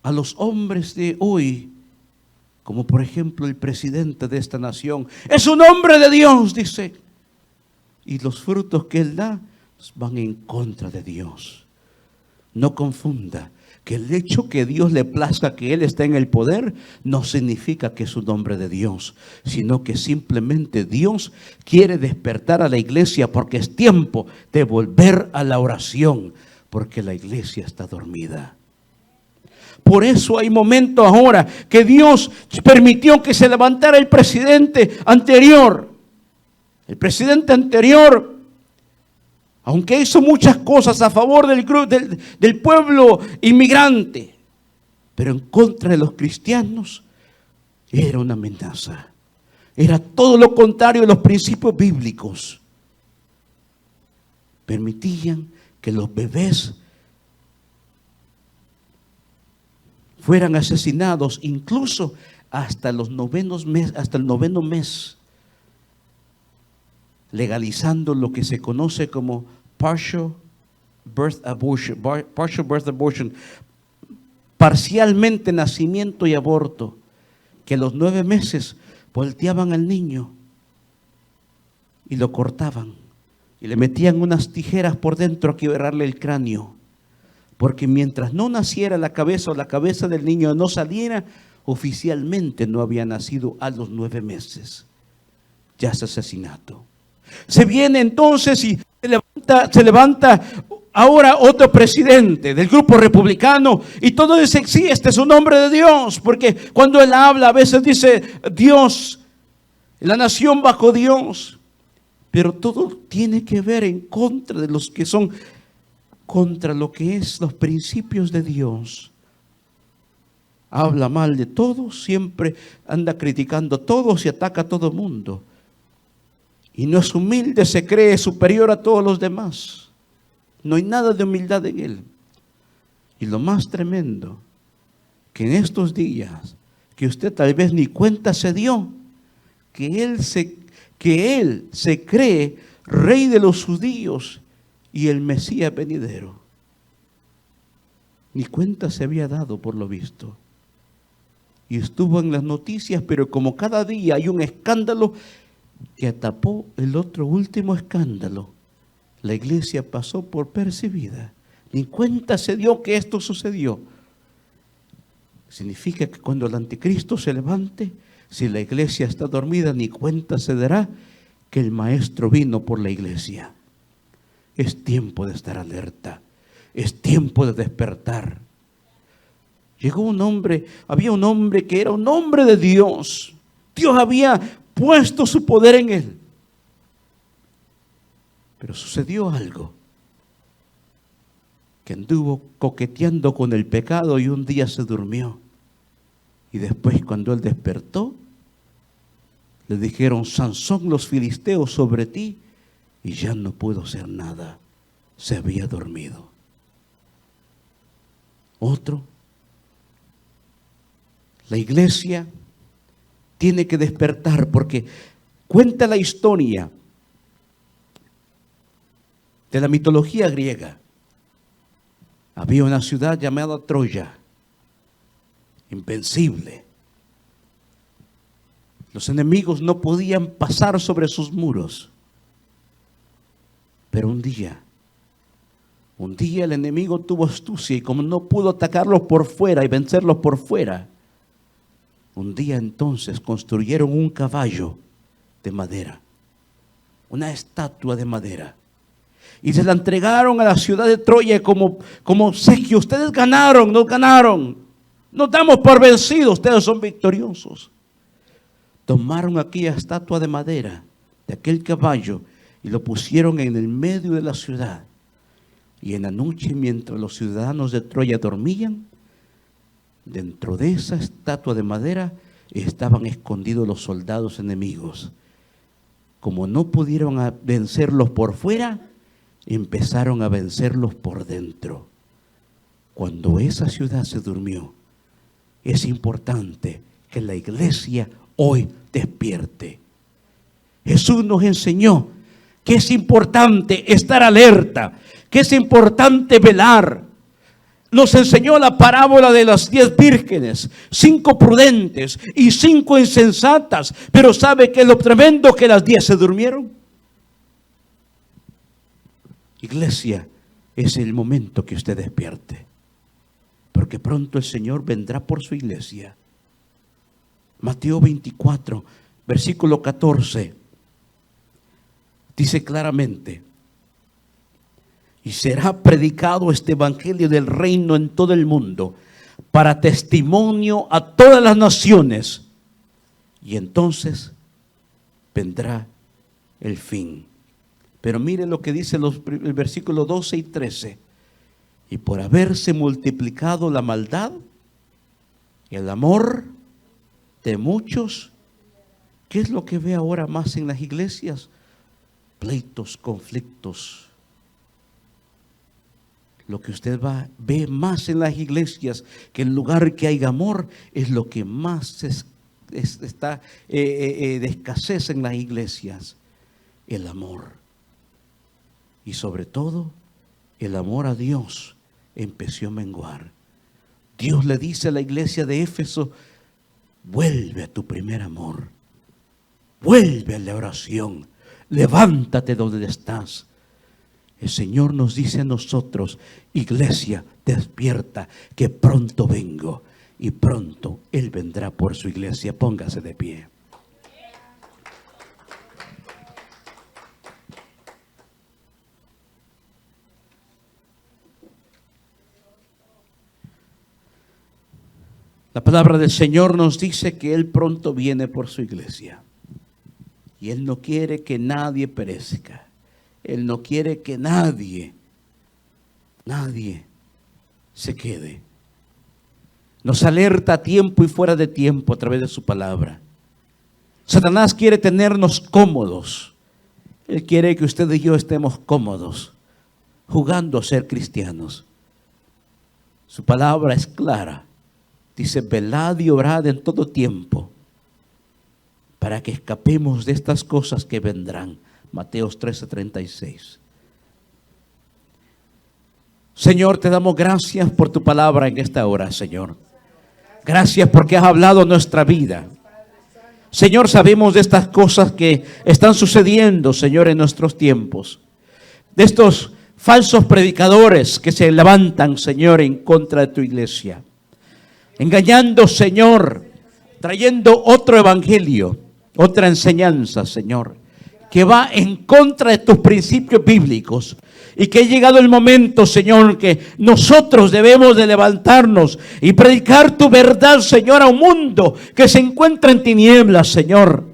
Speaker 1: a los hombres de hoy? Como por ejemplo el presidente de esta nación. Es un hombre de Dios, dice. Y los frutos que él da van en contra de Dios. No confunda que el hecho que Dios le plazca que él esté en el poder no significa que es un hombre de Dios, sino que simplemente Dios quiere despertar a la iglesia porque es tiempo de volver a la oración, porque la iglesia está dormida. Por eso hay momentos ahora que Dios permitió que se levantara el presidente anterior. El presidente anterior, aunque hizo muchas cosas a favor del pueblo inmigrante, pero en contra de los cristianos, era una amenaza. Era todo lo contrario de los principios bíblicos. Permitían que los bebés fueran asesinados, incluso hasta el noveno mes, legalizando lo que se conoce como partial birth abortion, parcialmente nacimiento y aborto, que a los 9 meses volteaban al niño y lo cortaban y le metían unas tijeras por dentro a quebrarle el cráneo. Porque mientras no naciera la cabeza o la cabeza del niño no saliera, oficialmente no había nacido a los 9 meses. Ya es asesinato. Se viene entonces y se levanta ahora otro presidente del grupo republicano y todo dice, sí, este es un hombre de Dios. Porque cuando él habla a veces dice Dios, la nación bajo Dios. Pero todo tiene que ver en contra de los que son contra lo que es los principios de Dios. Habla mal de todos, siempre anda criticando a todos y ataca a todo el mundo. Y no es humilde, se cree superior a todos los demás. No hay nada de humildad en él. Y lo más tremendo, que en estos días, que usted tal vez ni cuenta se dio, que él se cree rey de los judíos y el Mesías venidero. Ni cuenta se había dado por lo visto. Y estuvo en las noticias, pero como cada día hay un escándalo que tapó el otro último escándalo, la iglesia pasó por percibida. Ni cuenta se dio que esto sucedió. Significa que cuando el anticristo se levante, si la iglesia está dormida, ni cuenta se dará que el maestro vino por la iglesia. Es tiempo de estar alerta. Es tiempo de despertar. Llegó un hombre, había un hombre que era un hombre de Dios. Dios había puesto su poder en él. Pero sucedió algo. Que anduvo coqueteando con el pecado y un día se durmió. Y después cuando él despertó, le dijeron, Sansón, los filisteos sobre ti, y ya no pudo hacer nada. Se había dormido. Otro. La iglesia tiene que despertar porque cuenta la historia de la mitología griega. Había una ciudad llamada Troya, invencible. Los enemigos no podían pasar sobre sus muros. Pero un día el enemigo tuvo astucia y como no pudo atacarlos por fuera y vencerlos por fuera, un día entonces construyeron un caballo de madera, una estatua de madera, y se la entregaron a la ciudad de Troya como obsequio. Ustedes ganaron, nos ganaron, nos damos por vencidos, ustedes son victoriosos. Tomaron aquella estatua de madera de aquel caballo y lo pusieron en el medio de la ciudad. Y en la noche, mientras los ciudadanos de Troya dormían, dentro de esa estatua de madera estaban escondidos los soldados enemigos. Como no pudieron vencerlos por fuera, empezaron a vencerlos por dentro. Cuando esa ciudad se durmió, es importante que la iglesia hoy despierte. Jesús nos enseñó que es importante estar alerta, que es importante velar. Nos enseñó la parábola de las 10 vírgenes, 5 prudentes y 5 insensatas. Pero ¿sabe qué es lo tremendo? Que las 10 se durmieron. Iglesia, es el momento que usted despierte, porque pronto el Señor vendrá por su iglesia. Mateo 24, versículo 14, dice claramente: y será predicado este evangelio del reino en todo el mundo para testimonio a todas las naciones. Y entonces vendrá el fin. Pero mire lo que dice el versículo 12 y 13. Y por haberse multiplicado la maldad, el amor de muchos, ¿qué es lo que ve ahora más en las iglesias? Pleitos, conflictos. Lo que usted ve más en las iglesias, que en lugar que haya amor, es lo que más está de escasez en las iglesias. El amor. Y sobre todo, el amor a Dios empezó a menguar. Dios le dice a la iglesia de Éfeso: vuelve a tu primer amor. Vuelve a la oración. Levántate donde estás. El Señor nos dice a nosotros: iglesia, despierta, que pronto vengo. Y pronto Él vendrá por su iglesia. Póngase de pie. La palabra del Señor nos dice que Él pronto viene por su iglesia. Y Él no quiere que nadie perezca. Él no quiere que nadie se quede. Nos alerta a tiempo y fuera de tiempo a través de su palabra. Satanás quiere tenernos cómodos. Él quiere que usted y yo estemos cómodos, jugando a ser cristianos. Su palabra es clara. Dice: velad y orad en todo tiempo, para que escapemos de estas cosas que vendrán. Mateos 13:36. Señor, te damos gracias por tu palabra en esta hora, Señor. Gracias porque has hablado nuestra vida. Señor, sabemos de estas cosas que están sucediendo, Señor, en nuestros tiempos. De estos falsos predicadores que se levantan, Señor, en contra de tu iglesia. Engañando, Señor, trayendo otro evangelio, otra enseñanza, Señor, que va en contra de tus principios bíblicos. Y que ha llegado el momento, Señor, que nosotros debemos de levantarnos y predicar tu verdad, Señor, a un mundo que se encuentra en tinieblas, Señor,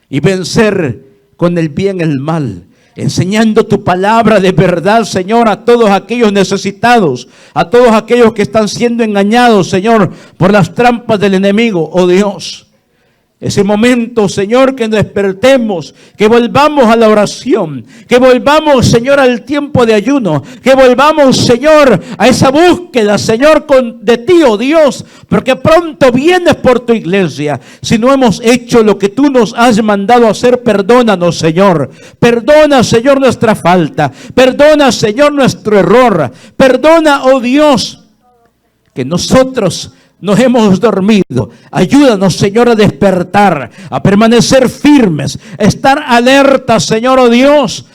Speaker 1: y vencer con el bien el mal, enseñando tu palabra de verdad, Señor, a todos aquellos necesitados, a todos aquellos que están siendo engañados, Señor, por las trampas del enemigo, oh Dios. Ese momento, Señor, que despertemos, que volvamos a la oración, que volvamos, Señor, al tiempo de ayuno, que volvamos, Señor, a esa búsqueda, Señor, de ti, oh Dios, porque pronto vienes por tu iglesia. Si no hemos hecho lo que tú nos has mandado hacer, perdónanos, Señor. Perdona, Señor, nuestra falta. Perdona, Señor, nuestro error. Perdona, oh Dios, que nosotros nos hemos dormido. Ayúdanos, Señor, a despertar, a permanecer firmes, a estar alertas, Señor, oh Dios,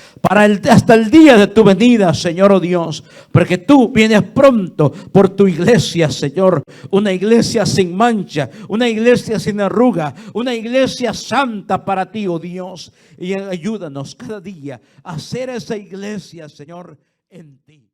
Speaker 1: hasta el día de tu venida, Señor, oh Dios, porque tú vienes pronto por tu iglesia, Señor, una iglesia sin mancha, una iglesia sin arruga, una iglesia santa para ti, oh Dios. Y ayúdanos cada día a hacer esa iglesia, Señor, en ti.